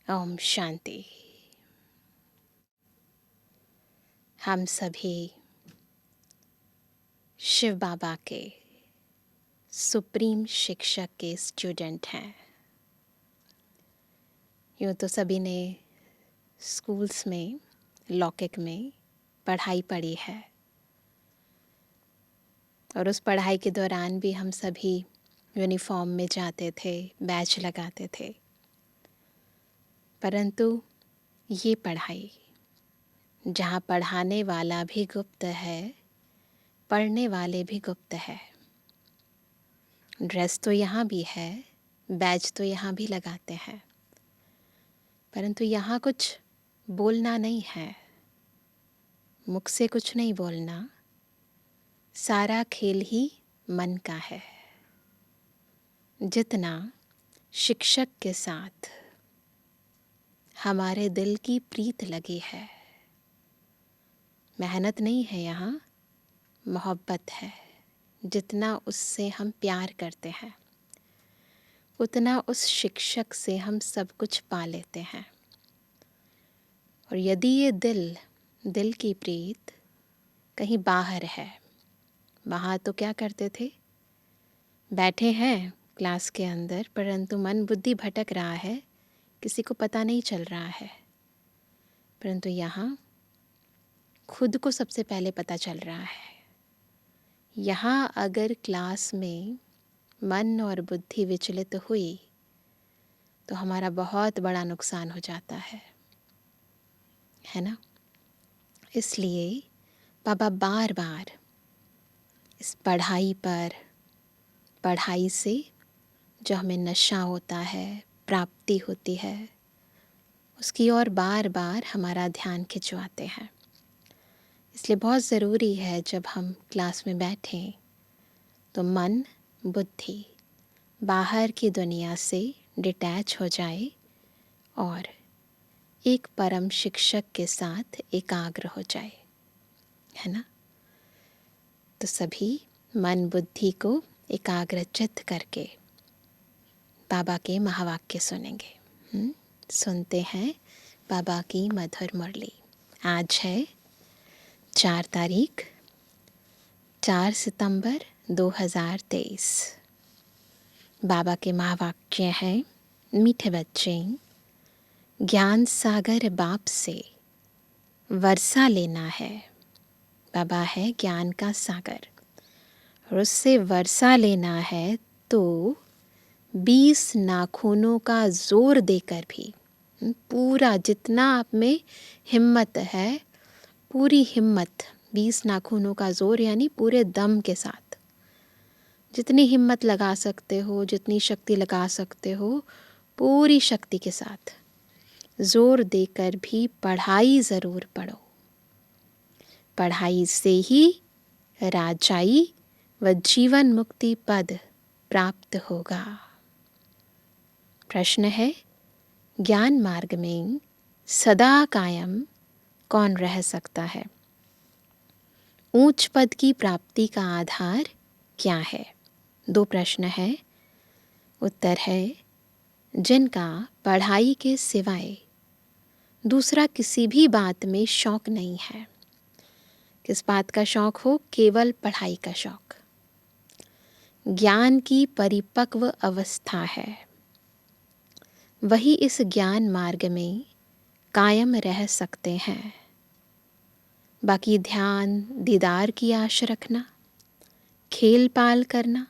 ओम शांति। हम सभी शिव बाबा के सुप्रीम शिक्षक के स्टूडेंट हैं। यूँ तो सभी ने स्कूल्स में, लौकिक में पढ़ाई पढ़ी है और उस पढ़ाई के दौरान भी हम सभी यूनिफॉर्म में जाते थे, बैच लगाते थे। परंतु ये पढ़ाई, जहाँ पढ़ाने वाला भी गुप्त है, पढ़ने वाले भी गुप्त है। ड्रेस तो यहाँ भी है, बैच तो यहाँ भी लगाते हैं, परंतु यहाँ कुछ बोलना नहीं है, मुख से कुछ नहीं बोलना। सारा खेल ही मन का है। जितना शिक्षक के साथ हमारे दिल की प्रीत लगी है, मेहनत नहीं है यहाँ, मोहब्बत है। जितना उससे हम प्यार करते हैं, उतना उस शिक्षक से हम सब कुछ पा लेते हैं। और यदि ये दिल की प्रीत कहीं बाहर है, वहाँ तो क्या करते थे, बैठे हैं क्लास के अंदर, परंतु मन बुद्धि भटक रहा है, किसी को पता नहीं चल रहा है। परंतु यहाँ खुद को सबसे पहले पता चल रहा है। यहाँ अगर क्लास में मन और बुद्धि विचलित हुई तो हमारा बहुत बड़ा नुकसान हो जाता है ना। इसलिए बाबा बार बार इस पढ़ाई से जो हमें नशा होता है, प्राप्ति होती है, उसकी ओर बार बार हमारा ध्यान खिंचवाते हैं। इसलिए बहुत ज़रूरी है जब हम क्लास में बैठें तो मन बुद्धि बाहर की दुनिया से डिटैच हो जाए और एक परम शिक्षक के साथ एकाग्र हो जाए, है ना। तो सभी मन बुद्धि को एकाग्रचित्त करके बाबा के महावाक्य सुनेंगे। सुनते हैं बाबा की मधुर मुरली। आज है 4 सितंबर 2023। बाबा के महावाक्य हैं, मीठे बच्चे, ज्ञान सागर बाप से वर्षा लेना है। बाबा है ज्ञान का सागर और उससे वर्षा लेना है तो 20 नाखूनों का जोर देकर भी, पूरा जितना आप में हिम्मत है, पूरी हिम्मत, 20 नाखूनों का जोर यानी पूरे दम के साथ, जितनी हिम्मत लगा सकते हो, जितनी शक्ति लगा सकते हो, पूरी शक्ति के साथ जोर देकर भी पढ़ाई ज़रूर पढ़ो। पढ़ाई से ही राजाई व जीवन मुक्ति पद प्राप्त होगा। प्रश्न है, ज्ञान मार्ग में सदा कायम कौन रह सकता है? ऊंच पद की प्राप्ति का आधार क्या है? 2 प्रश्न है। उत्तर है, जिनका पढ़ाई के सिवाय दूसरा किसी भी बात में शौक नहीं है। किस बात का शौक हो? केवल पढ़ाई का शौक। ज्ञान की परिपक्व अवस्था है, वही इस ज्ञान मार्ग में कायम रह सकते हैं। बाकी ध्यान दीदार की आश रखना, खेल पाल करना,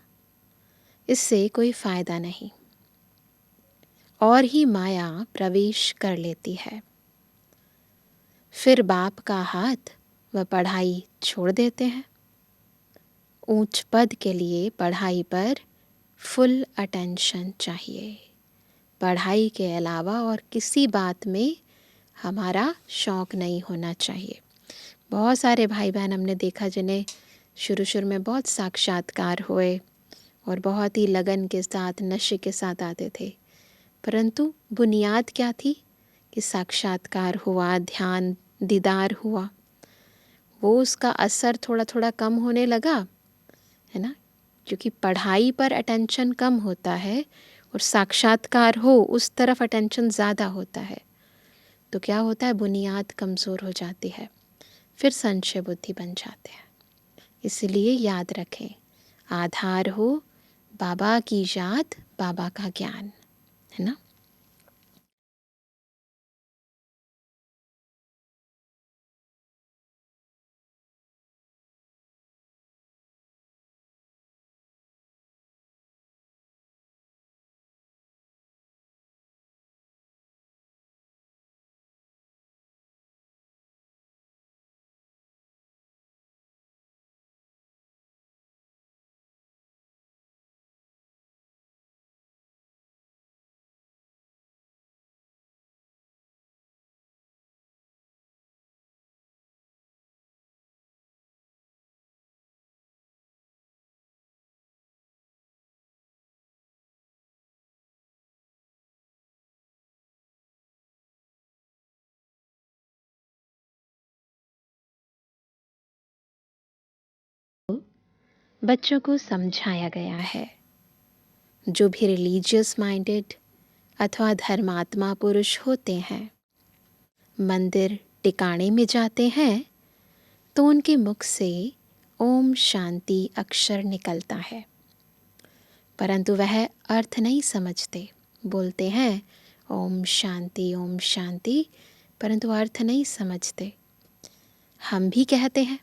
इससे कोई फ़ायदा नहीं, और ही माया प्रवेश कर लेती है। फिर बाप का हाथ व पढ़ाई छोड़ देते हैं। ऊंच पद के लिए पढ़ाई पर फुल अटेंशन चाहिए। पढ़ाई के अलावा और किसी बात में हमारा शौक नहीं होना चाहिए। बहुत सारे भाई बहन हमने देखा जिन्हें शुरू में बहुत साक्षात्कार हुए और बहुत ही लगन के साथ, नशे के साथ आते थे, परंतु बुनियाद क्या थी कि साक्षात्कार हुआ, ध्यान दीदार हुआ, वो उसका असर थोड़ा थोड़ा कम होने लगा, है ना। क्योंकि पढ़ाई पर अटेंशन कम होता है, और साक्षात्कार हो उस तरफ अटेंशन ज़्यादा होता है, तो क्या होता है, बुनियाद कमज़ोर हो जाती है, फिर संशय बुद्धि बन जाते हैं। इसलिए याद रखें, आधार हो बाबा की याद, बाबा का ज्ञान, है ना। बच्चों को समझाया गया है, जो भी रिलीजियस माइंडेड अथवा धर्मात्मा पुरुष होते हैं, मंदिर टिकाणे में जाते हैं तो उनके मुख से ओम शांति अक्षर निकलता है, परंतु वह अर्थ नहीं समझते। बोलते हैं ओम शांति, परंतु अर्थ नहीं समझते। हम भी कहते हैं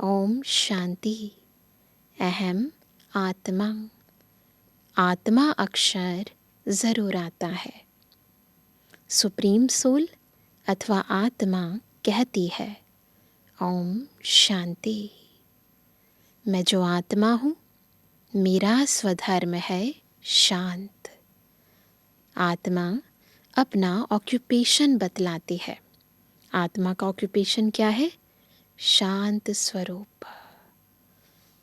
ओम शांति, अहम आत्मा, आत्मा अक्षर ज़रूर आता है। सुप्रीम सोल अथवा आत्मा कहती है ओम शांति। मैं जो आत्मा हूँ, मेरा स्वधर्म है शांत। आत्मा अपना ऑक्यूपेशन बतलाती है। आत्मा का ऑक्यूपेशन क्या है? शांत स्वरूप।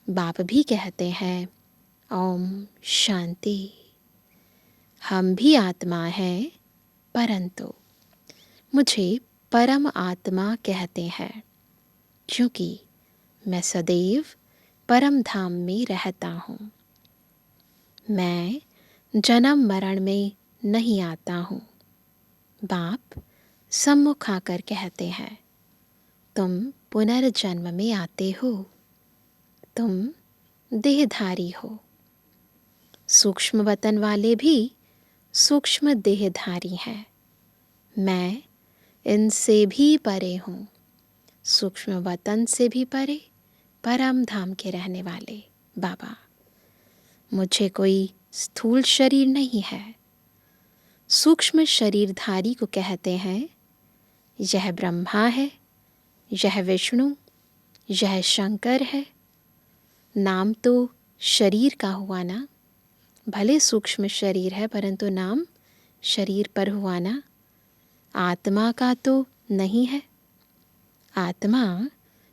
बाप भी कहते हैं ओम शांति। हम भी आत्मा हैं, परंतु मुझे परम आत्मा कहते हैं, क्योंकि मैं सदैव परम धाम में रहता हूँ। मैं जन्म मरण में नहीं आता हूँ। बाप सम्मुख आकर कहते हैं, तुम पुनर्जन्म में आते हो, तुम देहधारी हो। सूक्ष्म वतन वाले भी सूक्ष्म देहधारी हैं। मैं इनसे भी परे हूँ, सूक्ष्म वतन से भी परे, परम धाम के रहने वाले बाबा। मुझे कोई स्थूल शरीर नहीं है। सूक्ष्म शरीरधारी को कहते हैं यह ब्रह्मा है, यह विष्णु, यह शंकर है। नाम तो शरीर का हुआ ना, भले सूक्ष्म शरीर है परंतु नाम शरीर पर हुआ ना। आत्मा का तो नहीं है। आत्मा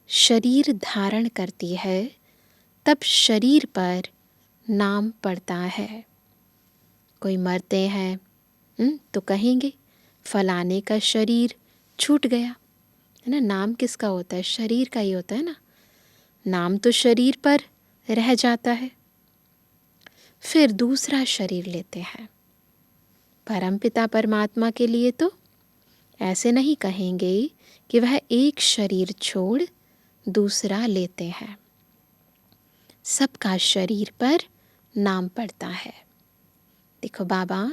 शरीर धारण करती है, तब शरीर पर नाम पड़ता है। कोई मरते हैं तो कहेंगे फलाने का शरीर छूट गया, है ना। नाम किसका होता है? शरीर का ही होता है ना। नाम तो शरीर पर रह जाता है, फिर दूसरा शरीर लेते हैं। परमपिता परमात्मा के लिए तो ऐसे नहीं कहेंगे कि वह एक शरीर छोड़ दूसरा लेते हैं। सबका शरीर पर नाम पड़ता है। देखो बाबा,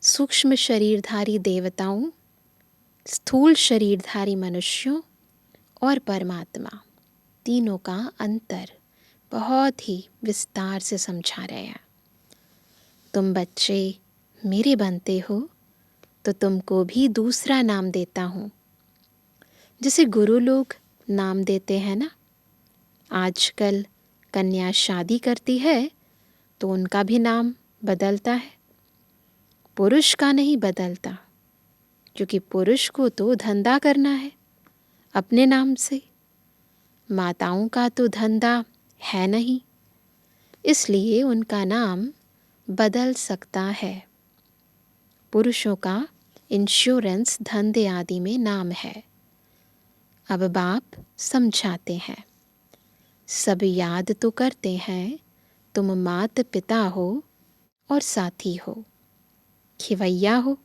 सूक्ष्म शरीरधारी देवताओं, स्थूल शरीरधारी मनुष्यों और परमात्मा, तीनों का अंतर बहुत ही विस्तार से समझा रहे हैं। तुम बच्चे मेरे बनते हो तो तुमको भी दूसरा नाम देता हूँ। जैसे गुरु लोग नाम देते हैं ना। आजकल कन्या शादी करती है तो उनका भी नाम बदलता है, पुरुष का नहीं बदलता, क्योंकि पुरुष को तो धंधा करना है अपने नाम से। माताओं का तो धंधा है नहीं, इसलिए उनका नाम बदल सकता है। पुरुषों का इंश्योरेंस धंधे आदि में नाम है। अब बाप समझाते हैं, सब याद तो करते हैं तुम मात पिता हो और साथी हो, खिवैया हो।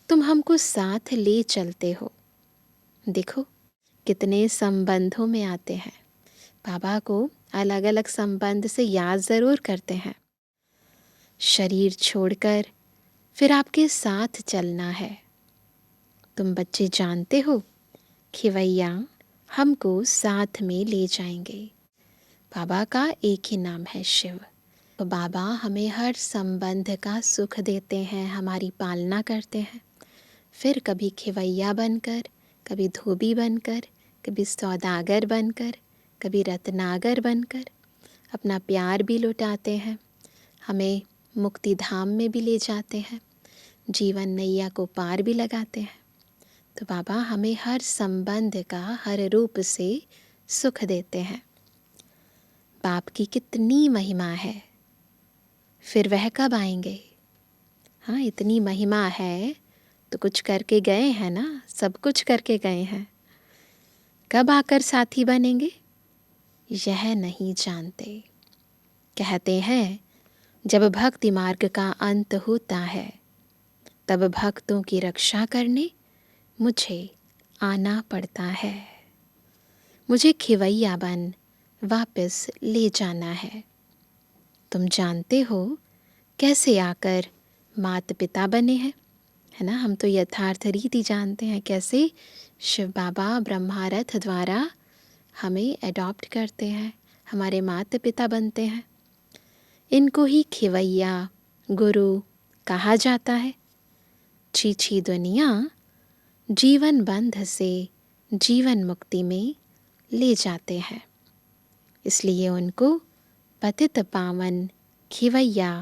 तुम हमको साथ ले चलते हो। देखो कितने संबंधों में आते हैं। बाबा को अलग अलग संबंध से याद ज़रूर करते हैं। शरीर छोड़कर फिर आपके साथ चलना है। तुम बच्चे जानते हो, खिवैया हमको साथ में ले जाएंगे। बाबा का एक ही नाम है शिव। तो बाबा हमें हर संबंध का सुख देते हैं, हमारी पालना करते हैं। फिर कभी खिवैया बनकर, कभी धोबी बनकर, कभी सौदागर बनकर, कभी रत्नागर बनकर अपना प्यार भी लुटाते हैं। हमें मुक्ति धाम में भी ले जाते हैं, जीवन नैया को पार भी लगाते हैं। तो बाबा हमें हर संबंध का हर रूप से सुख देते हैं। बाप की कितनी महिमा है। फिर वह कब आएंगे? हाँ, इतनी महिमा है तो कुछ करके गए हैं ना, सब कुछ करके गए हैं। कब आकर साथी बनेंगे यह नहीं जानते। कहते हैं जब भक्ति मार्ग का अंत होता है तब भक्तों की रक्षा करने मुझे आना पड़ता है। मुझे खिवैया बन वापस ले जाना है। तुम जानते हो कैसे आकर माता पिता बने हैं, है ना। हम तो यथार्थ रीति जानते हैं कैसे शिव बाबा ब्रह्मारथ द्वारा हमें अडॉप्ट करते हैं, हमारे माता पिता बनते हैं। इनको ही खिवैया गुरु कहा जाता है। छी दुनिया जीवन बंध से जीवन मुक्ति में ले जाते हैं, इसलिए उनको पतित पावन खिवैया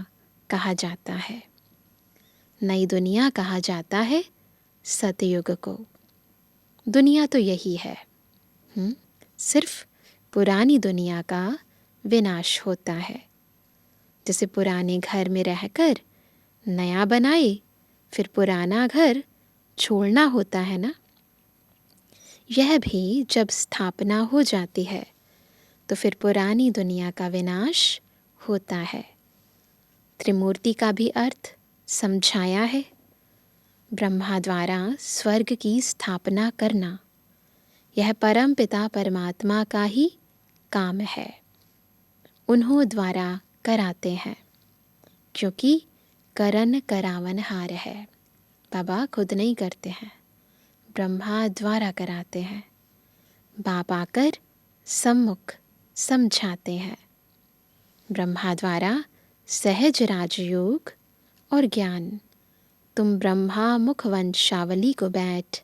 कहा जाता है। नई दुनिया कहा जाता है सतयुग को। दुनिया तो यही है, सिर्फ पुरानी दुनिया का विनाश होता है। जैसे पुराने घर में रहकर नया बनाए, फिर पुराना घर छोड़ना होता है ना। यह भी जब स्थापना हो जाती है तो फिर पुरानी दुनिया का विनाश होता है। त्रिमूर्ति का भी अर्थ समझाया है। ब्रह्मा द्वारा स्वर्ग की स्थापना करना यह परम पिता परमात्मा का ही काम है। उन्हों द्वारा कराते हैं, क्योंकि करन करावन हार है। बाबा खुद नहीं करते हैं, ब्रह्मा द्वारा कराते हैं। बाप आकर सम्मुख समझाते हैं। ब्रह्मा द्वारा सहज राजयोग और ज्ञान तुम ब्रह्मा मुख वंशावली को बैठ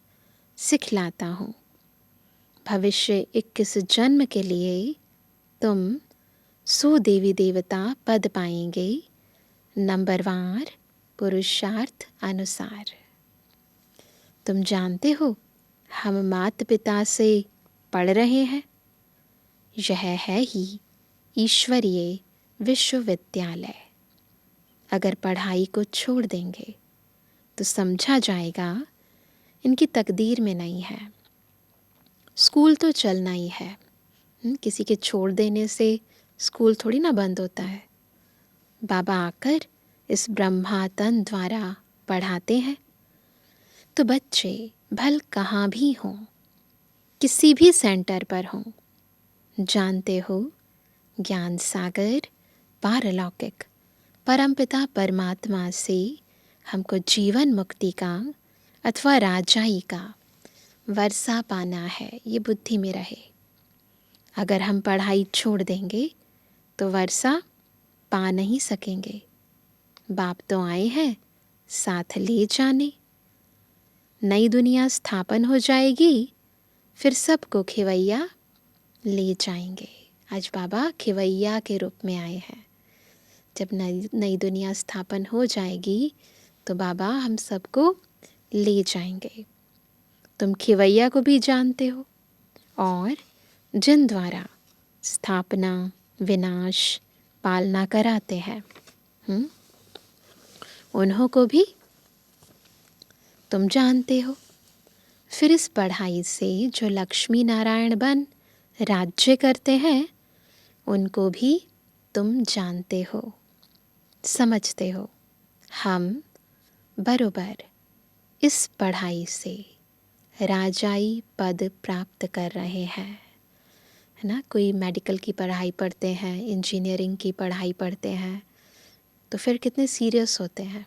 सिखलाता हूँ। भविष्य 21 जन्म के लिए तुम 100 देवी देवता पद पाएंगे, नंबरवार पुरुषार्थ अनुसार। तुम जानते हो हम माता पिता से पढ़ रहे हैं। यह है ही ईश्वरीय विश्वविद्यालय। अगर पढ़ाई को छोड़ देंगे तो समझा जाएगा इनकी तकदीर में नहीं है। स्कूल तो चलना ही है, किसी के छोड़ देने से स्कूल थोड़ी ना बंद होता है। बाबा आकर इस ब्रह्मा तन द्वारा पढ़ाते हैं। तो बच्चे भल कहाँ भी हों, किसी भी सेंटर पर हों, जानते हो ज्ञान सागर पारलौकिक परमपिता परमात्मा से हमको जीवन मुक्ति का अथवा राजाई का वर्षा पाना है, ये बुद्धि में रहे। अगर हम पढ़ाई छोड़ देंगे तो वर्षा पा नहीं सकेंगे। बाप तो आए हैं साथ ले जाने। नई दुनिया स्थापन हो जाएगी, फिर सबको खिवैया ले जाएंगे। आज बाबा खिवैया के रूप में आए हैं। जब नई दुनिया स्थापन हो जाएगी तो बाबा हम सबको ले जाएंगे। तुम खिवैया को भी जानते हो, और जिन द्वारा स्थापना विनाश पालना कराते हैं उन्हों को भी तुम जानते हो। फिर इस पढ़ाई से जो लक्ष्मी नारायण बन राज्य करते हैं उनको भी तुम जानते हो। समझते हो हम बरोबर इस पढ़ाई से राजाई पद प्राप्त कर रहे हैं, है ना। कोई मेडिकल की पढ़ाई पढ़ते हैं, इंजीनियरिंग की पढ़ाई पढ़ते हैं, तो फिर कितने सीरियस होते हैं।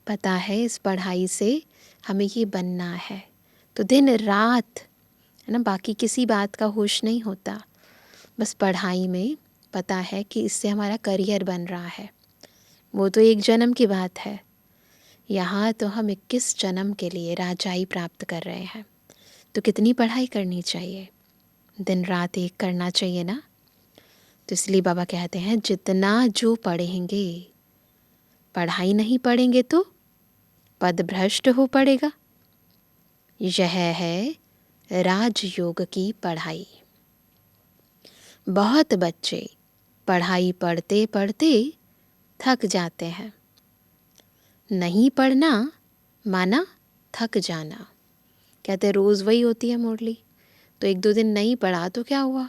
पता है इस पढ़ाई से हमें ये बनना है, तो दिन रात, है ना, बाकी किसी बात का होश नहीं होता, बस पढ़ाई में पता है कि इससे हमारा करियर बन रहा है। वो तो एक जन्म की बात है, यहाँ तो हम 21 जन्म के लिए राजाई प्राप्त कर रहे हैं। तो कितनी पढ़ाई करनी चाहिए, दिन रात एक करना चाहिए ना। तो इसलिए बाबा कहते हैं जितना जो पढ़ेंगे, पढ़ाई नहीं पढ़ेंगे तो पद भ्रष्ट हो पड़ेगा। यह है राजयोग की पढ़ाई। बहुत बच्चे पढ़ाई पढ़ते पढ़ते थक जाते हैं। नहीं पढ़ना माना थक जाना। कहते रोज़ वही होती है मुरली, तो एक दो दिन नहीं पढ़ा तो क्या हुआ।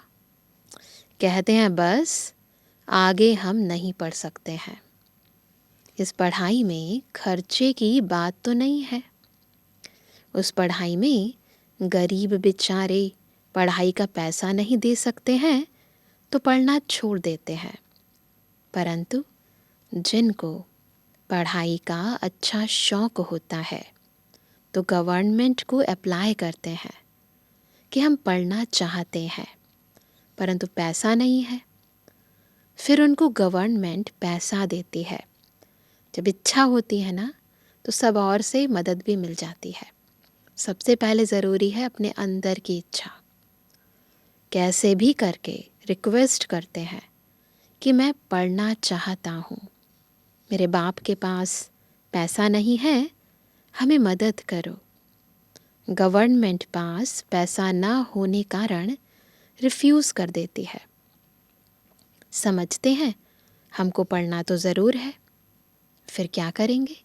कहते हैं बस आगे हम नहीं पढ़ सकते हैं। इस पढ़ाई में खर्चे की बात तो नहीं है। उस पढ़ाई में गरीब बेचारे पढ़ाई का पैसा नहीं दे सकते हैं तो पढ़ना छोड़ देते हैं। परंतु जिनको पढ़ाई का अच्छा शौक होता है तो गवर्नमेंट को अप्लाई करते हैं कि हम पढ़ना चाहते हैं परंतु पैसा नहीं है। फिर उनको गवर्नमेंट पैसा देती है। जब इच्छा होती है ना तो सब और से मदद भी मिल जाती है। सबसे पहले ज़रूरी है अपने अंदर की इच्छा। कैसे भी करके रिक्वेस्ट करते हैं कि मैं पढ़ना चाहता हूँ, मेरे बाप के पास पैसा नहीं है, हमें मदद करो। गवर्नमेंट पास पैसा ना होने कारण रिफ्यूज़ कर देती है। समझते हैं हमको पढ़ना तो ज़रूर है, फिर क्या करेंगे।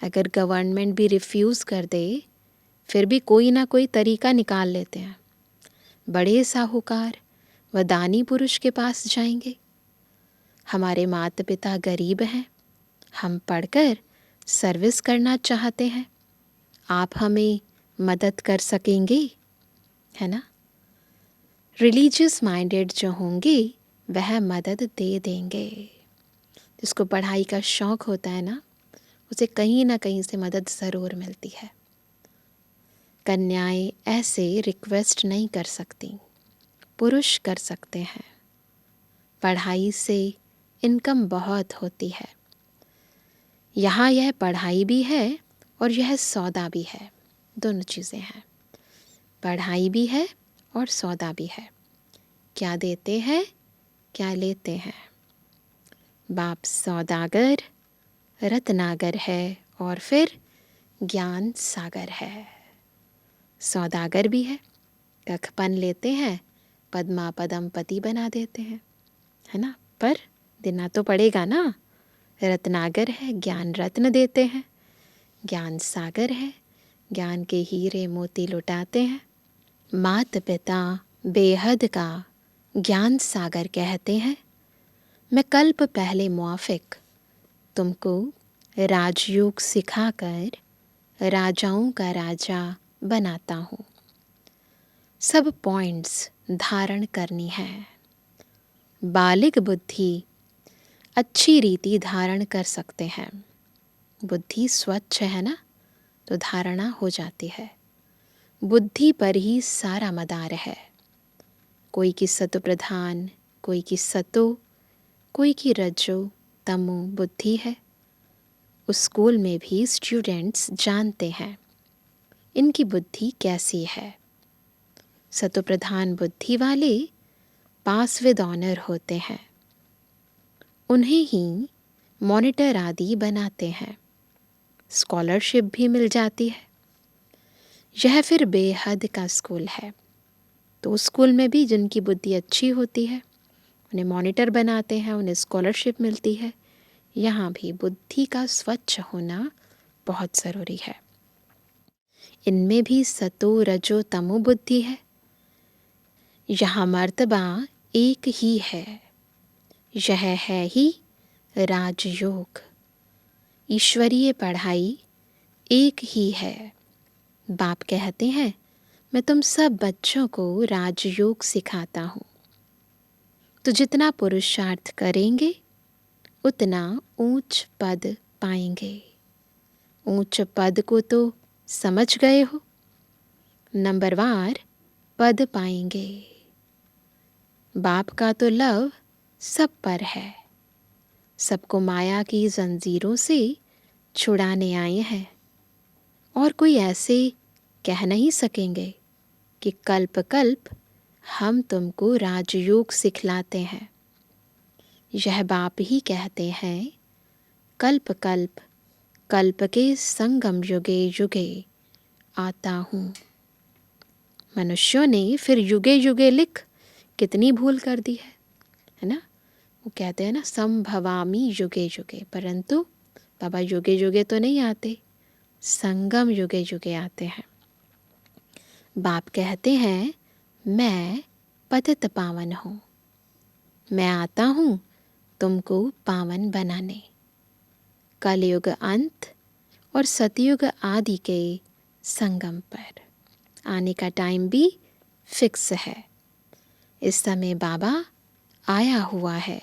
अगर गवर्नमेंट भी रिफ्यूज़ कर दे फिर भी कोई ना कोई तरीका निकाल लेते हैं। बड़े साहूकार व दानी पुरुष के पास जाएंगे। हमारे माता पिता गरीब हैं, हम पढ़कर सर्विस करना चाहते हैं, आप हमें मदद कर सकेंगे, है ना। रिलीजियस माइंडेड जो होंगे वह मदद दे देंगे। जिसको पढ़ाई का शौक़ होता है ना, उसे कहीं ना कहीं से मदद ज़रूर मिलती है। कन्याएं ऐसे रिक्वेस्ट नहीं कर सकती, पुरुष कर सकते हैं। पढ़ाई से इनकम बहुत होती है। यहाँ यह पढ़ाई भी है और यह सौदा भी है, दोनों चीज़ें हैं। पढ़ाई भी है और सौदा भी है। क्या देते हैं क्या लेते हैं। बाप सौदागर रत्नागर है और फिर ज्ञान सागर है। सौदागर भी है, कखपन लेते हैं, पद्मा पदम पति बना देते हैं, है ना, पर देना तो पड़ेगा ना। रत्नागर है, ज्ञान रत्न देते हैं। ज्ञान सागर है, ज्ञान के हीरे मोती लुटाते हैं। माता पिता बेहद का ज्ञान सागर कहते हैं। मैं कल्प पहले मुआफिक तुमको राजयोग सिखाकर राजाओं का राजा बनाता हूँ। सब पॉइंट्स धारण करनी है। बालिग बुद्धि अच्छी रीति धारण कर सकते हैं। बुद्धि स्वच्छ है ना, तो धारणा हो जाती है। बुद्धि पर ही सारा मदार है। कोई की सतो प्रधान, कोई की सतो, कोई की रजो तमो बुद्धि है। उस स्कूल में भी स्टूडेंट्स जानते हैं इनकी बुद्धि कैसी है। सतो प्रधान बुद्धि वाले पास विद ऑनर होते हैं। उन्हें ही मॉनिटर आदि बनाते हैं। स्कॉलरशिप भी मिल जाती है। यह फिर बेहद का स्कूल है। तो उस स्कूल में भी जिनकी बुद्धि अच्छी होती है उन्हें मॉनिटर बनाते हैं, उन्हें स्कॉलरशिप मिलती है। यहाँ भी बुद्धि का स्वच्छ होना बहुत ज़रूरी है। इनमें भी सतो रजो तमो बुद्धि है। यहाँ मर्तबा एक ही है, यह है ही राजयोग। ईश्वरीय पढ़ाई एक ही है। बाप कहते हैं, मैं तुम सब बच्चों को राजयोग सिखाता हूँ। तो जितना पुरुषार्थ करेंगे उतना ऊंच पद पाएंगे। ऊंच पद को तो समझ गए हो, नंबरवार पद पाएंगे। बाप का तो लव सब पर है। सबको माया की जंजीरों से छुड़ाने आए हैं। और कोई ऐसे कह नहीं सकेंगे कि कल्प कल्प हम तुमको राजयोग सिखलाते हैं। यह बाप ही कहते हैं, कल्प कल्प कल्प के संगम युगे युगे आता हूँ। मनुष्यों ने फिर युगे युगे लिख कितनी भूल कर दी है ना। वो कहते हैं ना, संभवामी युगे युगे, परंतु बाबा युगे युगे तो नहीं आते, संगम युगे युगे आते हैं। बाप कहते हैं, मैं पतित पावन हूँ। मैं आता हूँ तुमको पावन बनाने। कलयुग अंत और सतयुग आदि के संगम पर आने का टाइम भी फिक्स है। इस समय बाबा आया हुआ है,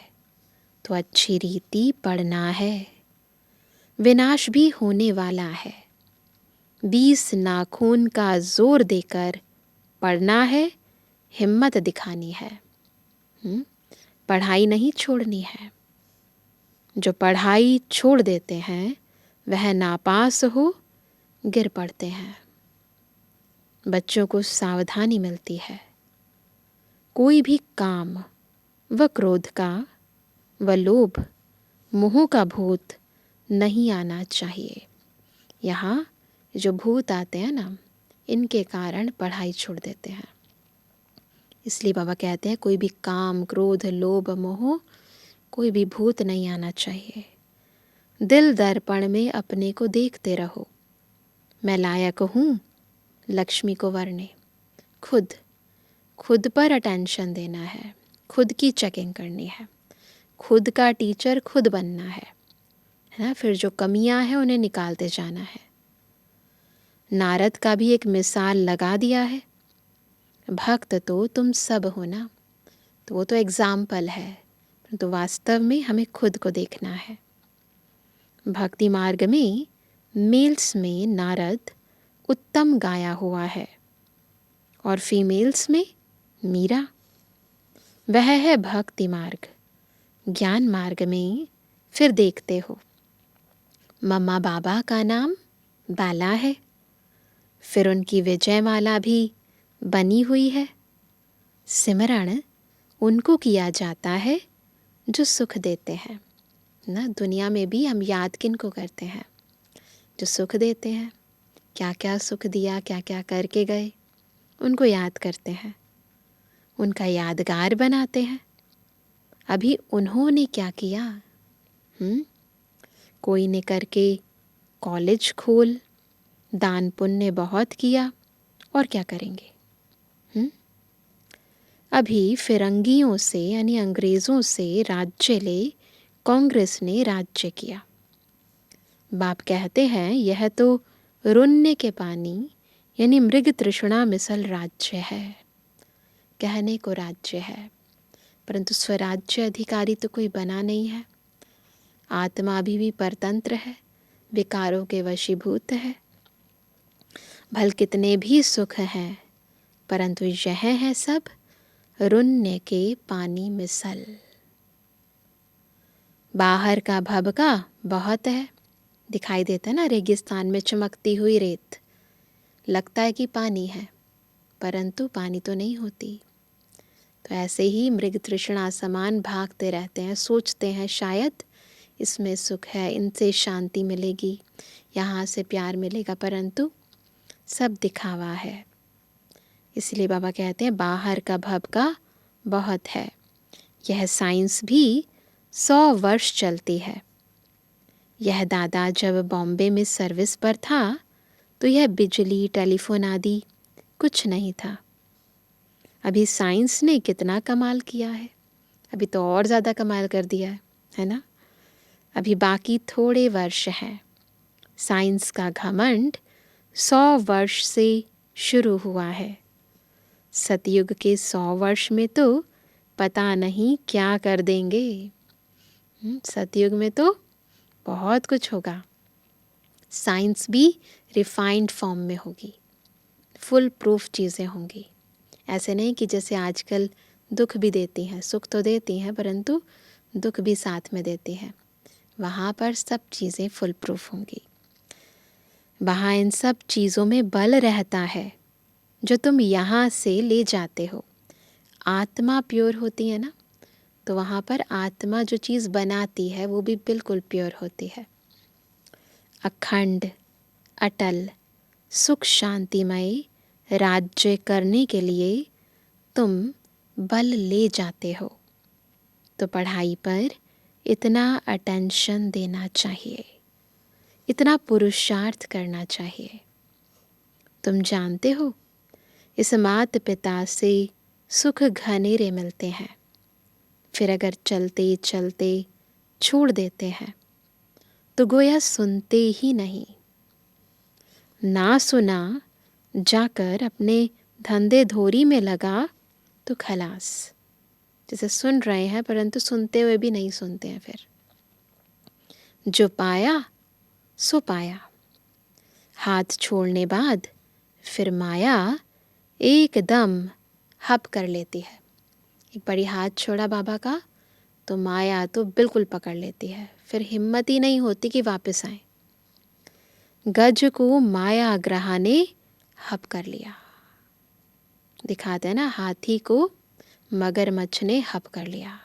तो अच्छी रीति पढ़ना है। विनाश भी होने वाला है। 20 नाखून का जोर देकर पढ़ना है, हिम्मत दिखानी है। पढ़ाई नहीं छोड़नी है। जो पढ़ाई छोड़ देते हैं वह नापास हो गिर पड़ते हैं। बच्चों को सावधानी मिलती है। कोई भी काम व क्रोध का व लोभ मोह का भूत नहीं आना चाहिए। यहाँ जो भूत आते हैं ना, इनके कारण पढ़ाई छोड़ देते हैं। इसलिए बाबा कहते हैं, कोई भी काम क्रोध लोभ मोह कोई भी भूत नहीं आना चाहिए। दिल दर्पण में अपने को देखते रहो। मैं लायक हूँ लक्ष्मी को वरने। खुद पर अटेंशन देना है। खुद की चेकिंग करनी है। खुद का टीचर खुद बनना है ना। फिर जो कमियां हैं उन्हें निकालते जाना है। नारद का भी एक मिसाल लगा दिया है। भक्त तो तुम सब हो ना, तो वो तो एग्जाम्पल है, तो वास्तव में हमें खुद को देखना है। भक्ति मार्ग में मेल्स में नारद उत्तम गाया हुआ है और फीमेल्स में मीरा। वह है भक्ति मार्ग। ज्ञान मार्ग में फिर देखते हो, मम्मा बाबा का नाम बाला है। फिर उनकी विजयमाला भी बनी हुई है। सिमरण उनको किया जाता है जो सुख देते हैं ना। दुनिया में भी हम याद किन को करते हैं? जो सुख देते हैं। क्या क्या सुख दिया, क्या क्या करके गए, उनको याद करते हैं, उनका यादगार बनाते हैं। अभी उन्होंने क्या किया? कोई ने करके कॉलेज खोल, दान पुण्य बहुत किया, और क्या करेंगे? अभी फिरंगियों से यानी अंग्रेज़ों से राज्य ले कांग्रेस ने राज्य किया। बाप कहते हैं, यह तो रुन्ने के पानी यानी मृग तृष्णा मिसल राज्य है। कहने को राज्य है, परंतु स्वराज्य अधिकारी तो कोई बना नहीं है। आत्मा अभी भी परतंत्र है, विकारों के वशीभूत है। भल कितने भी सुख हैं, परंतु यह है सब रुन्ने के पानी मिसल। बाहर का भभका बहुत है, दिखाई देता है ना, रेगिस्तान में चमकती हुई रेत, लगता है कि पानी है, परंतु पानी तो नहीं होती। तो ऐसे ही मृग तृष्णा समान भागते रहते हैं, सोचते हैं शायद इसमें सुख है, इनसे शांति मिलेगी, यहाँ से प्यार मिलेगा, परंतु सब दिखावा है। इसलिए बाबा कहते हैं, बाहर का भभका बहुत है। यह साइंस भी 100 वर्ष चलती है। यह दादा जब बॉम्बे में सर्विस पर था तो यह बिजली टेलीफोन आदि कुछ नहीं था। अभी साइंस ने कितना कमाल किया है, अभी तो और ज़्यादा कमाल कर दिया है ना। अभी बाकी थोड़े वर्ष हैं। साइंस का घमंड 100 वर्ष से शुरू हुआ है। सतयुग के 100 वर्ष में तो पता नहीं क्या कर देंगे। सतयुग में तो बहुत कुछ होगा। साइंस भी रिफाइंड फॉर्म में होगी, फुल प्रूफ चीज़ें होंगी। ऐसे नहीं कि जैसे आजकल दुख भी देती हैं, सुख तो देती हैं परंतु दुख भी साथ में देती हैं। वहाँ पर सब चीज़ें फुल प्रूफ होंगी। वहाँ इन सब चीज़ों में बल रहता है जो तुम यहाँ से ले जाते हो। आत्मा प्योर होती है ना, तो वहाँ पर आत्मा जो चीज़ बनाती है वो भी बिल्कुल प्योर होती है। अखंड, अटल, सुख शांतिमय राज्य करने के लिए तुम बल ले जाते हो, तो पढ़ाई पर इतना अटेंशन देना चाहिए, इतना पुरुषार्थ करना चाहिए। तुम जानते हो, इस माता पिता से सुख घनेरे मिलते हैं, फिर अगर चलते चलते छोड़ देते हैं तो गोया सुनते ही नहीं। ना सुना जाकर अपने धंधे धोरी में लगा तो खलास। जैसे सुन रहे हैं परंतु सुनते हुए भी नहीं सुनते हैं। फिर जो पाया सो पाया। हाथ छोड़ने बाद फिर माया एकदम हप कर लेती है। एक बड़ी हाथ छोड़ा बाबा का तो माया तो बिल्कुल पकड़ लेती है, फिर हिम्मत ही नहीं होती कि वापस आए। गज को माया ग्रह ने हप कर लिया। दिखाते हैं ना, हाथी को मगरमच्छ ने हप कर लिया।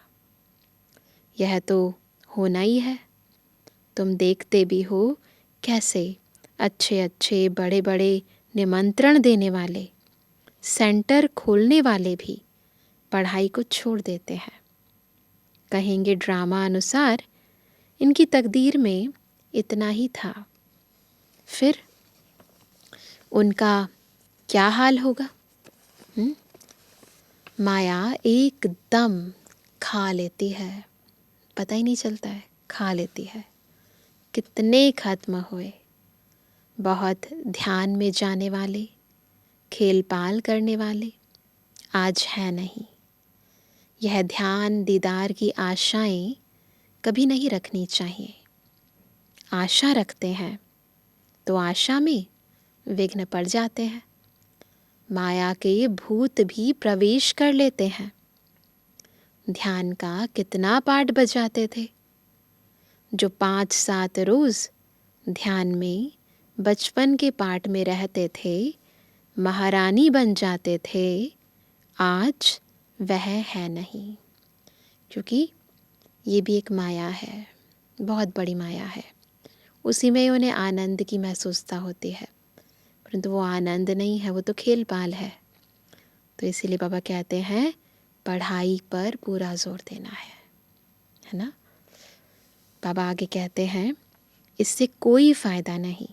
यह तो होना ही है। तुम देखते भी हो कैसे अच्छे अच्छे बड़े बड़े निमंत्रण देने वाले, सेंटर खोलने वाले भी पढ़ाई को छोड़ देते हैं। कहेंगे ड्रामा अनुसार इनकी तकदीर में इतना ही था। फिर उनका क्या हाल होगा? माया एकदम खा लेती है, पता ही नहीं चलता है, खा लेती है। कितने खत्म हुए। बहुत ध्यान में जाने वाले, खेल पाल करने वाले आज है नहीं। यह ध्यान दीदार की आशाएं कभी नहीं रखनी चाहिए। आशा रखते हैं तो आशा में विघ्न पड़ जाते हैं। माया के भूत भी प्रवेश कर लेते हैं। ध्यान का कितना पाठ बजाते थे, जो 5-7 रोज ध्यान में बचपन के पाठ में रहते थे, महारानी बन जाते थे, आज वह है नहीं। क्योंकि ये भी एक माया है, बहुत बड़ी माया है। उसी में उन्हें आनंद की महसूसता होती है, परंतु वो आनंद नहीं है, वो तो खेल पाल है। तो इसीलिए बाबा कहते हैं पढ़ाई पर पूरा जोर देना है ना। बाबा आगे कहते हैं इससे कोई फायदा नहीं।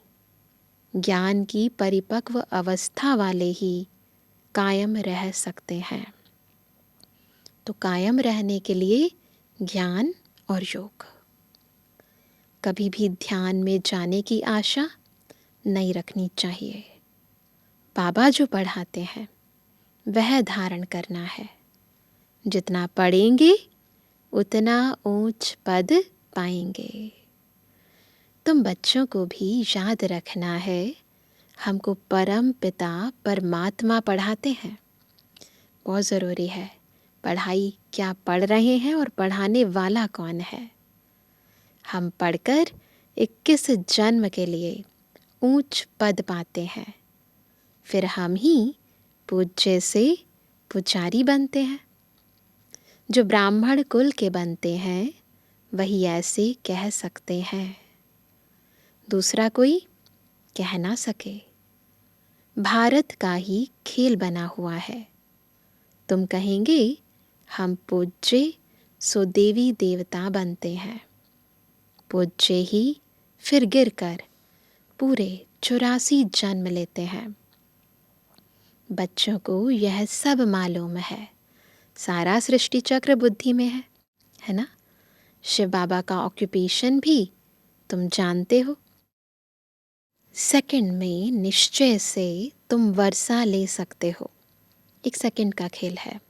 ज्ञान की परिपक्व अवस्था वाले ही कायम रह सकते हैं। तो कायम रहने के लिए ज्ञान और योग। कभी भी ध्यान में जाने की आशा नहीं रखनी चाहिए। बाबा जो पढ़ाते हैं वह धारण करना है। जितना पढ़ेंगे उतना ऊंच पद पाएंगे। तुम बच्चों को भी याद रखना है, हमको परम पिता परमात्मा पढ़ाते हैं। बहुत ज़रूरी है पढ़ाई, क्या पढ़ रहे हैं और पढ़ाने वाला कौन है। हम पढ़कर 21 जन्म के लिए ऊंच पद पाते हैं, फिर हम ही पूज्य से पुजारी बनते हैं। जो ब्राह्मण कुल के बनते हैं वही ऐसे कह सकते हैं, दूसरा कोई कह ना सके। भारत का ही खेल बना हुआ है। तुम कहेंगे हम पूज्य सो देवी देवता बनते हैं। पूज्य ही फिर गिरकर पूरे 84 जन्म लेते हैं। बच्चों को यह सब मालूम है। सारा सृष्टि चक्र बुद्धि में है ना। शिव बाबा का ऑक्यूपेशन भी तुम जानते हो। सेकंड में निश्चय से तुम वर्षा ले सकते हो। एक सेकंड का खेल है।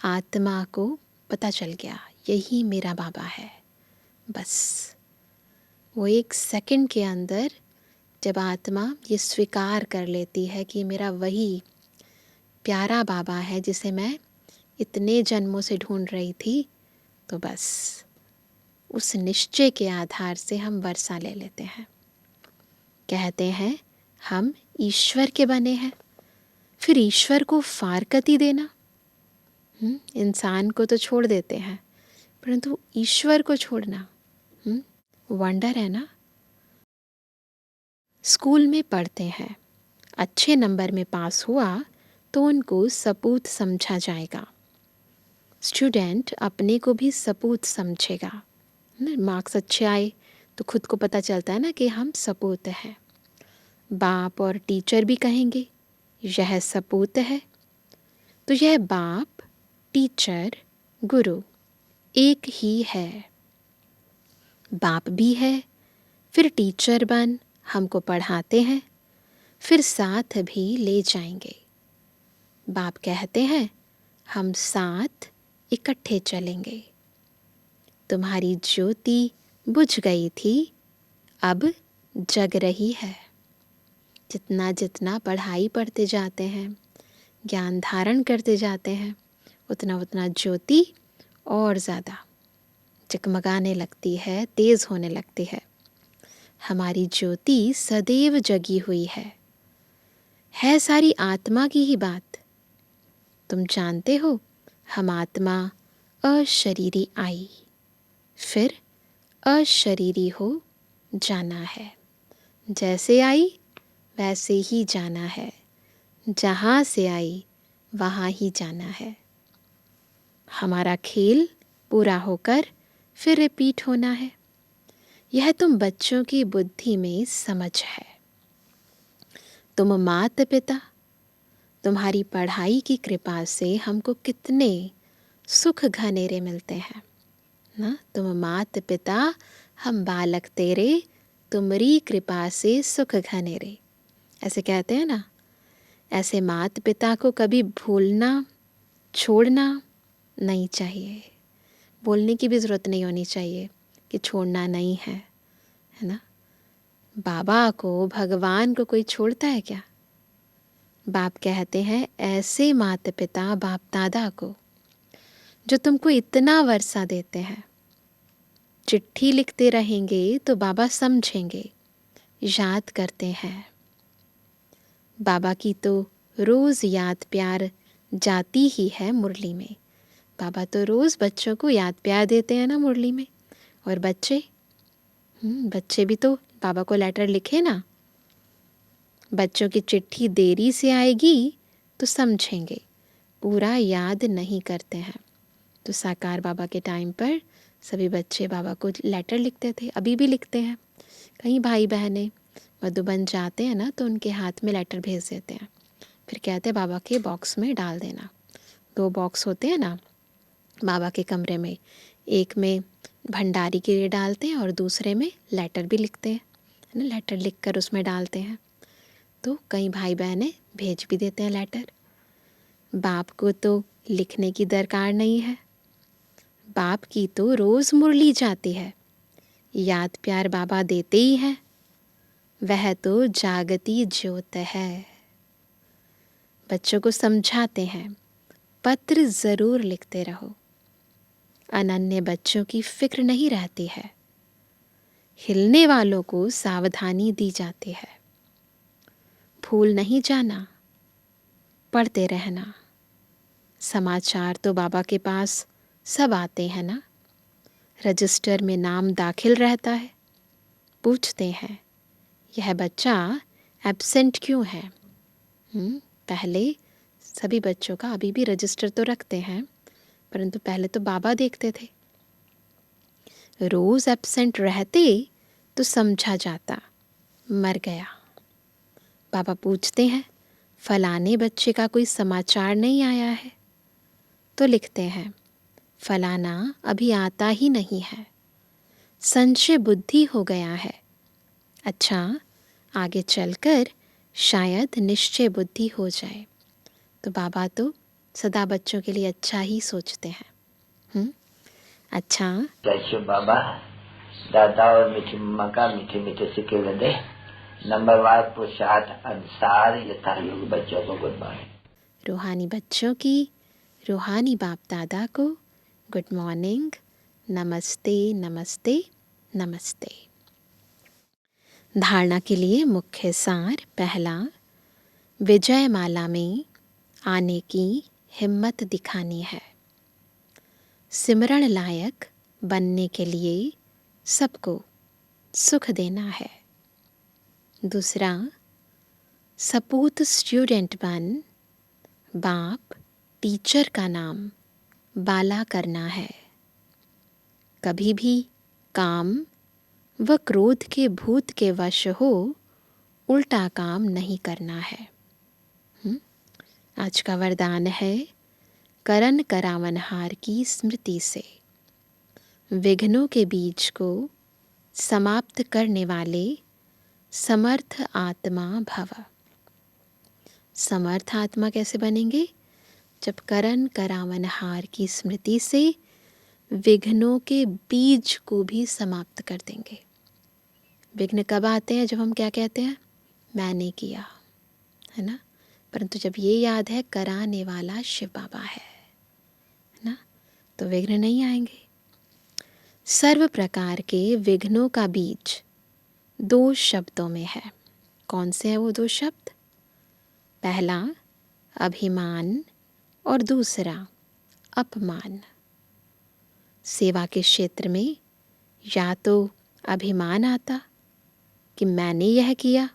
आत्मा को पता चल गया यही मेरा बाबा है। बस वो एक सेकंड के अंदर जब आत्मा ये स्वीकार कर लेती है कि मेरा वही प्यारा बाबा है जिसे मैं इतने जन्मों से ढूंढ रही थी, तो बस उस निश्चय के आधार से हम वर्षा ले लेते हैं। कहते हैं हम ईश्वर के बने हैं, फिर ईश्वर को फारकती देना। इंसान को तो छोड़ देते हैं, परंतु ईश्वर को छोड़ना वंडर है ना। स्कूल में पढ़ते हैं, अच्छे नंबर में पास हुआ तो उनको सपूत समझा जाएगा। स्टूडेंट अपने को भी सपूत समझेगा। मार्क्स अच्छे आए तो खुद को पता चलता है ना कि हम सपूत हैं। बाप और टीचर भी कहेंगे यह सपूत है। तो यह बाप, टीचर, गुरु एक ही है। बाप भी है, फिर टीचर बन हमको पढ़ाते हैं, फिर साथ भी ले जाएंगे। बाप कहते हैं हम साथ इकट्ठे चलेंगे। तुम्हारी ज्योति बुझ गई थी, अब जग रही है। जितना जितना पढ़ाई पढ़ते जाते हैं, ज्ञान धारण करते जाते हैं, उतना उतना ज्योति और ज़्यादा जगमगाने लगती है, तेज़ होने लगती है। हमारी ज्योति सदैव जगी हुई है सारी आत्मा की ही बात। तुम जानते हो हम आत्मा अशरीरी आई, फिर अशरीरी हो जाना है। जैसे आई वैसे ही जाना है, जहाँ से आई वहाँ ही जाना है। हमारा खेल पूरा होकर फिर रिपीट होना है। यह तुम बच्चों की बुद्धि में समझ है। तुम माता पिता, तुम्हारी पढ़ाई की कृपा से हमको कितने सुख घनेरे मिलते हैं ना। तुम माता पिता, हम बालक तेरे, तुम्हारी कृपा से सुख घनेरे, ऐसे कहते हैं ना। ऐसे माता पिता को कभी भूलना, छोड़ना नहीं चाहिए। बोलने की भी ज़रूरत नहीं होनी चाहिए कि छोड़ना नहीं है ना। बाबा को, भगवान को कोई छोड़ता है क्या? बाप कहते हैं ऐसे माता पिता, बाप दादा को जो तुमको इतना वर्षा देते हैं। चिट्ठी लिखते रहेंगे तो बाबा समझेंगे, याद करते हैं। बाबा की तो रोज़ याद प्यार जाती ही है मुरली में। बाबा तो रोज़ बच्चों को याद प्यार देते हैं ना मुरली में। और बच्चे भी तो बाबा को लेटर लिखे ना। बच्चों की चिट्ठी देरी से आएगी तो समझेंगे, पूरा याद नहीं करते हैं। तो साकार बाबा के टाइम पर सभी बच्चे बाबा को लेटर लिखते थे, अभी भी लिखते हैं। कहीं भाई बहनें मधुबन जाते हैं ना तो उनके हाथ में लेटर भेज देते हैं, फिर कहते हैं बाबा के बॉक्स में डाल देना। 2 बॉक्स होते हैं ना बाबा के कमरे में, एक में भंडारी के लिए डालते हैं और दूसरे में लेटर भी लिखते हैं ना। लेटर लिख कर उसमें डालते हैं, तो कई भाई बहनें भेज भी देते हैं लेटर। बाप को तो लिखने की दरकार नहीं है, बाप की तो रोज़ मुरली जाती है। याद प्यार बाबा देते ही हैं, वह तो जागती ज्योत है। बच्चों को समझाते हैं पत्र ज़रूर लिखते रहो। अनन्य बच्चों की फिक्र नहीं रहती है, हिलने वालों को सावधानी दी जाती है। भूल नहीं जाना, पढ़ते रहना। समाचार तो बाबा के पास सब आते हैं ना। रजिस्टर में नाम दाखिल रहता है, पूछते हैं यह बच्चा एब्सेंट क्यों है। पहले सभी बच्चों का अभी भी रजिस्टर तो रखते हैं, परंतु पहले तो बाबा देखते थे। रोज़ एब्सेंट रहते तो समझा जाता मर गया। बाबा पूछते हैं फलाने बच्चे का कोई समाचार नहीं आया है, तो लिखते हैं फलाना अभी आता ही नहीं है। संशय बुद्धि हो गया है। अच्छा, आगे चलकर शायद निश्चय बुद्धि हो जाए। तो बाबा तो सदा बच्चों के लिए अच्छा ही सोचते हैं। अच्छा, जय बाबा, दादा और मीठी मम्मा का मीठे मीठे सिक्के लदे नंबरवार पुरुषार्थ अनुसार यथा योग बच्चों को गुड मॉर्निंग। रूहानी बच्चों की रूहानी बाप दादा को गुड मॉर्निंग, नमस्ते नमस्ते नमस्ते। धारणा के लिए मुख्य सार। पहला, विजय माला में आने की हिम्मत दिखानी है। सिमरण लायक बनने के लिए सबको सुख देना है। दूसरा, सपूत स्टूडेंट बन बाप टीचर का नाम बाला करना है। कभी भी काम व क्रोध के भूत के वश हो उल्टा काम नहीं करना है। आज का वरदान है, करन करावनहार की स्मृति से विघ्नों के बीज को समाप्त करने वाले समर्थ आत्मा भव। समर्थ आत्मा कैसे बनेंगे? जब करन करावनहार की स्मृति से विघ्नों के बीज को भी समाप्त कर देंगे। विघ्न कब आते हैं? जब हम क्या कहते हैं, मैंने किया, है ना। परंतु जब ये याद है कराने वाला शिव बाबा है ना, तो विघ्न नहीं आएंगे। सर्व प्रकार के विघ्नों का बीज 2 शब्दों में है। कौन से हैं वो 2 शब्द? पहला अभिमान और दूसरा अपमान। सेवा के क्षेत्र में या तो अभिमान आता कि मैंने यह किया,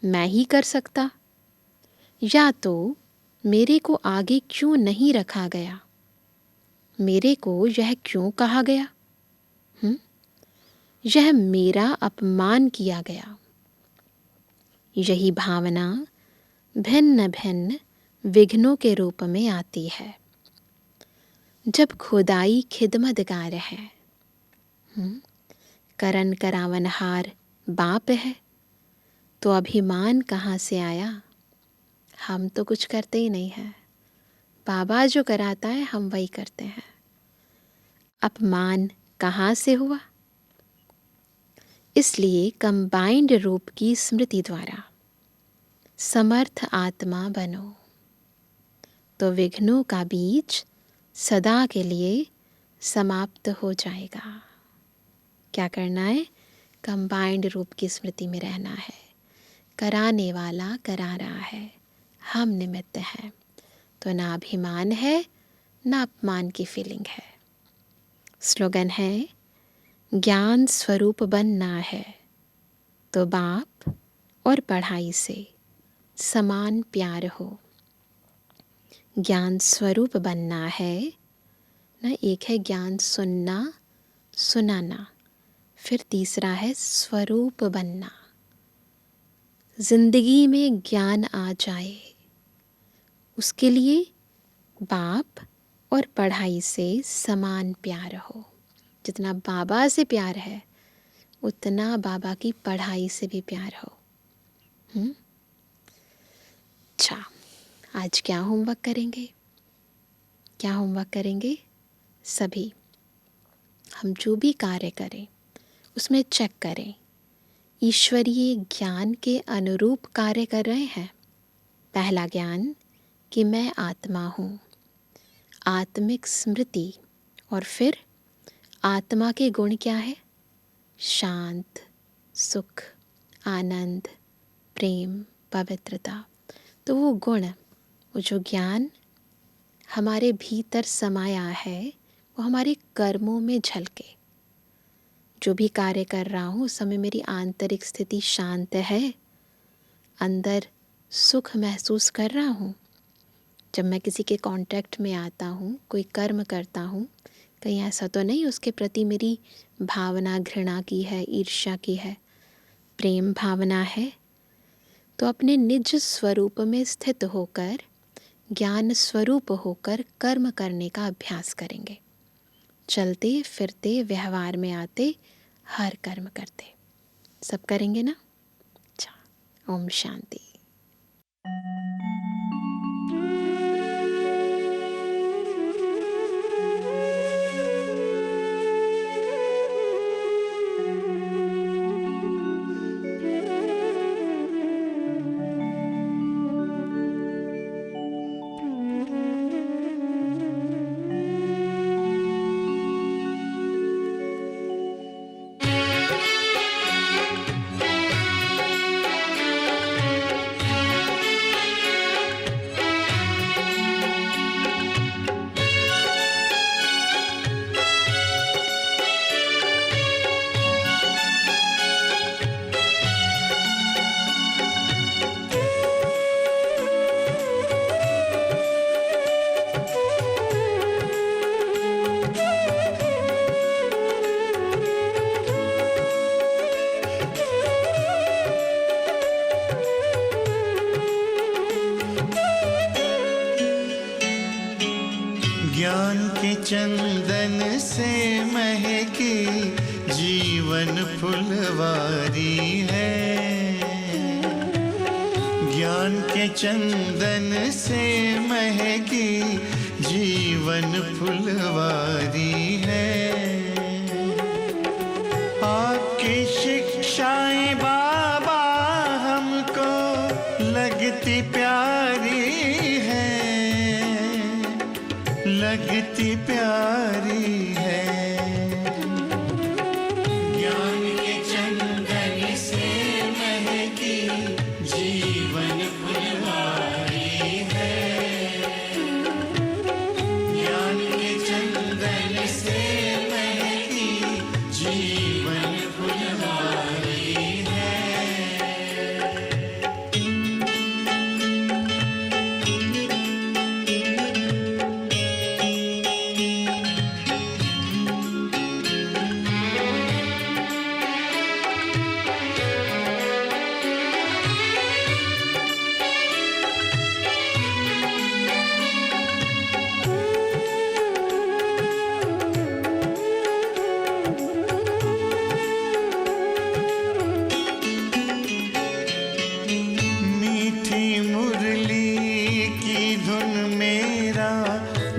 मैं ही कर सकता, या तो मेरे को आगे क्यों नहीं रखा गया, मेरे को यह क्यों कहा गया, यह मेरा अपमान किया गया। यही भावना भिन्न भिन्न विघ्नों के रूप में आती है। जब खुदाई खिदमतगार है, करन करावनहार बाप है, तो अभिमान कहाँ से आया? हम तो कुछ करते ही नहीं हैं, बाबा जो कराता है हम वही करते हैं। अपमान कहाँ से हुआ? इसलिए कंबाइंड रूप की स्मृति द्वारा समर्थ आत्मा बनो, तो विघ्नों का बीज सदा के लिए समाप्त हो जाएगा। क्या करना है? कंबाइंड रूप की स्मृति में रहना है। कराने वाला करा रहा है, हम निमित्त हैं, तो ना अभिमान है ना अपमान की फीलिंग है। स्लोगन है, ज्ञान स्वरूप बनना है तो बाप और पढ़ाई से समान प्यार हो। ज्ञान स्वरूप बनना है ना, एक है ज्ञान सुनना सुनाना, फिर तीसरा है स्वरूप बनना। जिंदगी में ज्ञान आ जाए, उसके लिए बाप और पढ़ाई से समान प्यार हो। जितना बाबा से प्यार है उतना बाबा की पढ़ाई से भी प्यार हो। अच्छा, आज क्या होमवर्क करेंगे? क्या होमवर्क करेंगे? सभी हम जो भी कार्य करें उसमें चेक करें, ईश्वरीय ज्ञान के अनुरूप कार्य कर रहे हैं। पहला ज्ञान कि मैं आत्मा हूँ, आत्मिक स्मृति, और फिर आत्मा के गुण क्या है? शांत, सुख, आनंद, प्रेम, पवित्रता। तो वो गुण, वो जो ज्ञान हमारे भीतर समाया है, वो हमारे कर्मों में झलके। जो भी कार्य कर रहा हूँ उस समय मेरी आंतरिक स्थिति शांत है, अंदर सुख महसूस कर रहा हूँ। जब मैं किसी के कांटेक्ट में आता हूँ, कोई कर्म करता हूँ, कहीं ऐसा तो नहीं उसके प्रति मेरी भावना घृणा की है, ईर्ष्या की है, प्रेम भावना है। तो अपने निज स्वरूप में स्थित होकर, ज्ञान स्वरूप होकर कर्म करने का अभ्यास करेंगे। चलते फिरते व्यवहार में आते हर कर्म करते। सब करेंगे ना? अच्छा, ओम शांति। ज्ञान के चंदन से महकी जीवन फुलवारी है। ज्ञान के चंदन से महकी जीवन फुलवारी है। आपकी शिक्षाएं बाबा हमको लगती प्यारी है, लगती प्यारी है। ज्ञान के चंदन से महकी जीवन फुलवारी है। ज्ञान के चंदन से महकी जीवन फुलवारी है।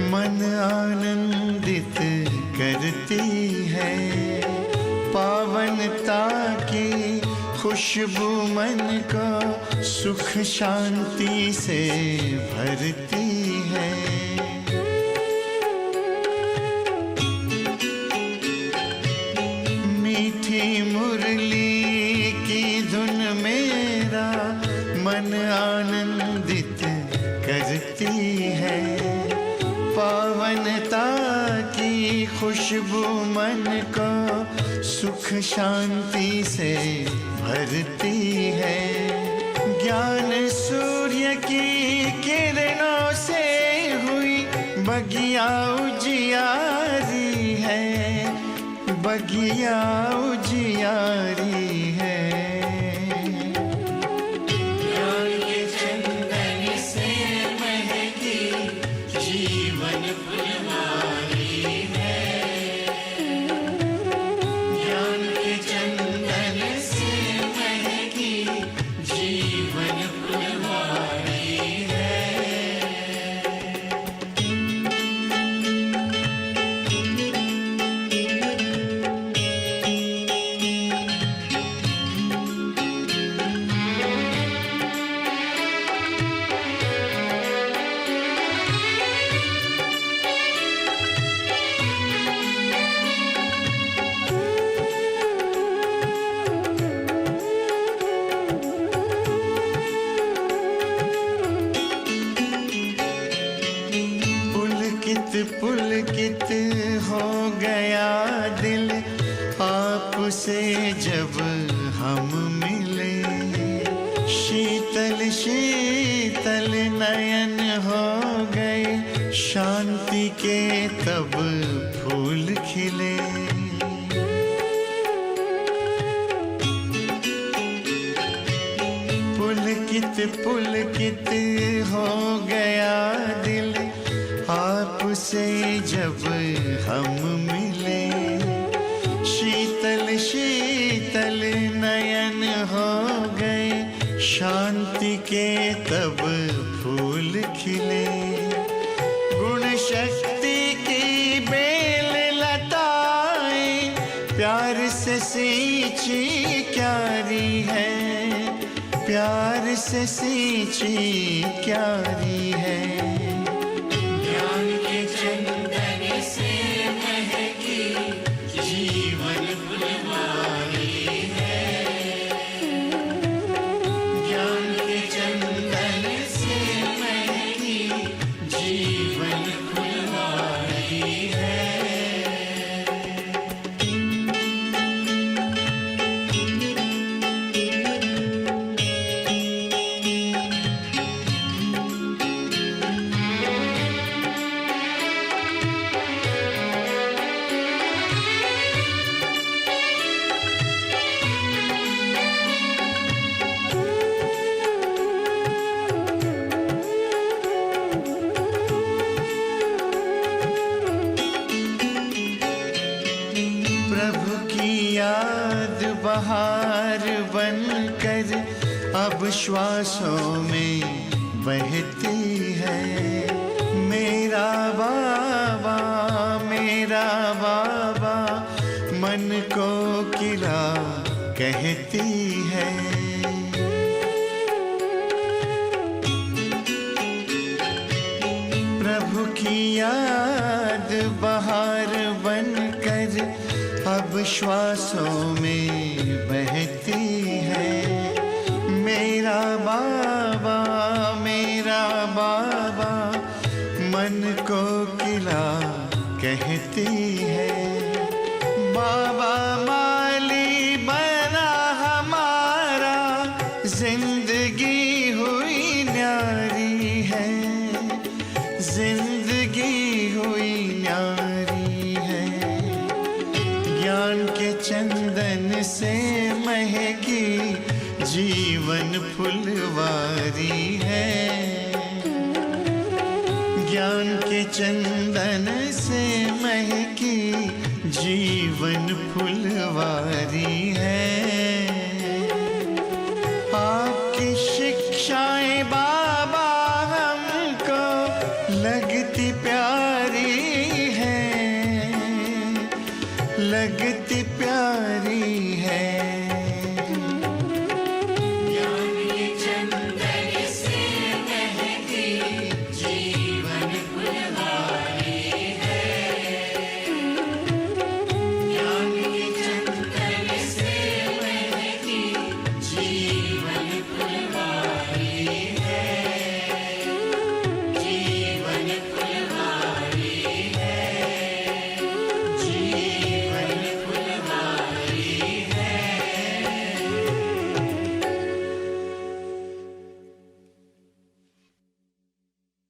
मन आनंदित करती है। पावनता की खुशबू मन को सुख शांति से भरती है। मीठी मुरली की धुन मेरा मन आनंदित करती है। पावनता की खुशबू मन को सुख शांति से भरती है। ज्ञान सूर्य की किरणों से हुई बगिया उजियारी है, बगिया उजियारी है। जीवन फुलवारी है। ज्ञान के चंदन से महकी जीवन फुलवारी है। पुलकित हो गया दिल आपसे जब हम मिले। शीतल शीतल नयन हो गए, शांति के तब फूल खिले। पुलकित पुलकित हो गया दिल आपसे जब हम मिले, शीतल शीतल नयन हो गए, शांति के तब फूल खिले। गुण शक्ति की बेल लताएं प्यार से सींची क्यारी है, प्यार से सींची क्यारी है। ज्ञान के चंदन से महकी जीवन फुलवारी है, ज्ञान के चंदन से महकी जीवन फुलवारी है। प्रभु की याद बहार बनकर अब श्वासों में बहती है। मेरा बाबा मन को किला कहती है। प्रभु की याद बहार बनकर अब श्वासों में बहती है। मेरा बाबा मन को किला कहती है। बाबा माली बना हमारा, जिंदगी हुई न्यारी है, जिंदगी हुई न्यारी है। ज्ञान के चंदन से महकी जीवन फुलवारी है, ज्ञान के चंदन से महकी जीवन फुलवारी है।